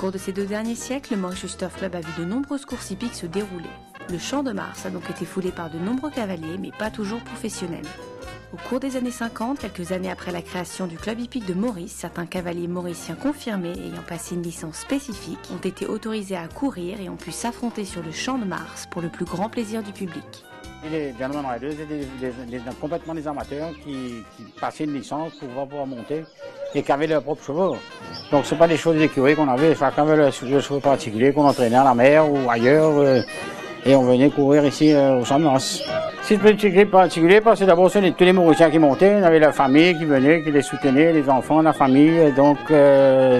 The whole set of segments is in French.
cours de ces 2 derniers siècles, le Mauritius Turf Club a vu de nombreuses courses hippiques se dérouler. Le Champ de Mars a donc été foulé par de nombreux cavaliers, mais pas toujours professionnels. Au cours des années 50, quelques années après la création du club hippique de Maurice, certains cavaliers mauriciens confirmés ayant passé une licence spécifique ont été autorisés à courir et ont pu s'affronter sur le Champ de Mars pour le plus grand plaisir du public. Les Gentleman Riders étaient complètement des amateurs qui passaient une licence pour pouvoir monter et qui avaient leurs propres chevaux. Donc ce n'est pas des choses d'écurie qu'on avait, chacun avait le chevaux particulier qu'on entraînait à la mer ou ailleurs et on venait courir ici au Champ de Mars. Si je peux être particulier, parce que d'abord c'était tous les Mauriciens qui montaient, on avait la famille qui venait, qui les soutenait, les enfants, la famille. Donc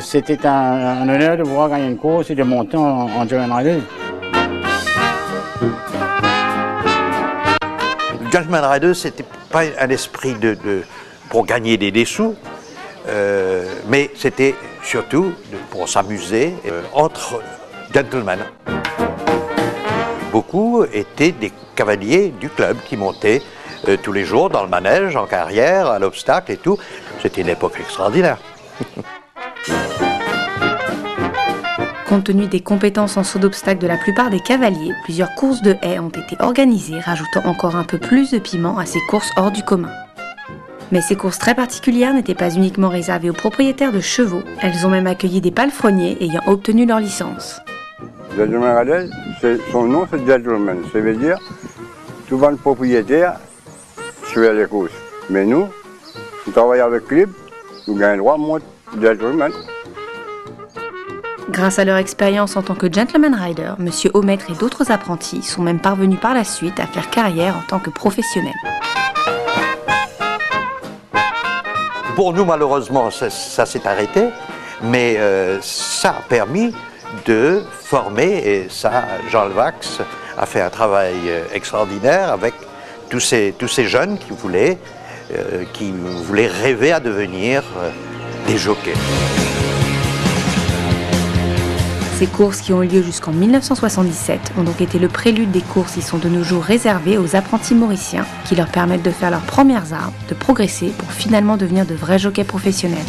c'était un honneur de pouvoir gagner une course et de monter en Gentleman Riders. Le Gentleman Riders, c'était pas un esprit pour gagner des sous, mais c'était surtout pour s'amuser entre gentlemen. Beaucoup étaient des cavaliers du club qui montaient tous les jours dans le manège, en carrière, à l'obstacle et tout. C'était une époque extraordinaire. Compte tenu des compétences en saut d'obstacle de la plupart des cavaliers, plusieurs courses de haies ont été organisées, rajoutant encore un peu plus de piment à ces courses hors du commun. Mais ces courses très particulières n'étaient pas uniquement réservées aux propriétaires de chevaux, elles ont même accueilli des palefreniers ayant obtenu leur licence. Gentleman Riders, son nom c'est Gentleman, ça veut dire souvent le propriétaire suit les courses. Mais nous, on travaille avec Clip, nous gagnons le droit de monter Gentleman. Grâce à leur expérience en tant que Gentleman Rider, M. Aumetre et d'autres apprentis sont même parvenus par la suite à faire carrière en tant que professionnels. Pour nous, malheureusement, ça s'est arrêté, mais ça a permis de former, et ça, Jean Levax a fait un travail extraordinaire avec tous ces jeunes qui voulaient rêver à devenir des jockeys. Ces courses qui ont eu lieu jusqu'en 1977 ont donc été le prélude des courses qui sont de nos jours réservées aux apprentis mauriciens qui leur permettent de faire leurs premières armes, de progresser pour finalement devenir de vrais jockeys professionnels.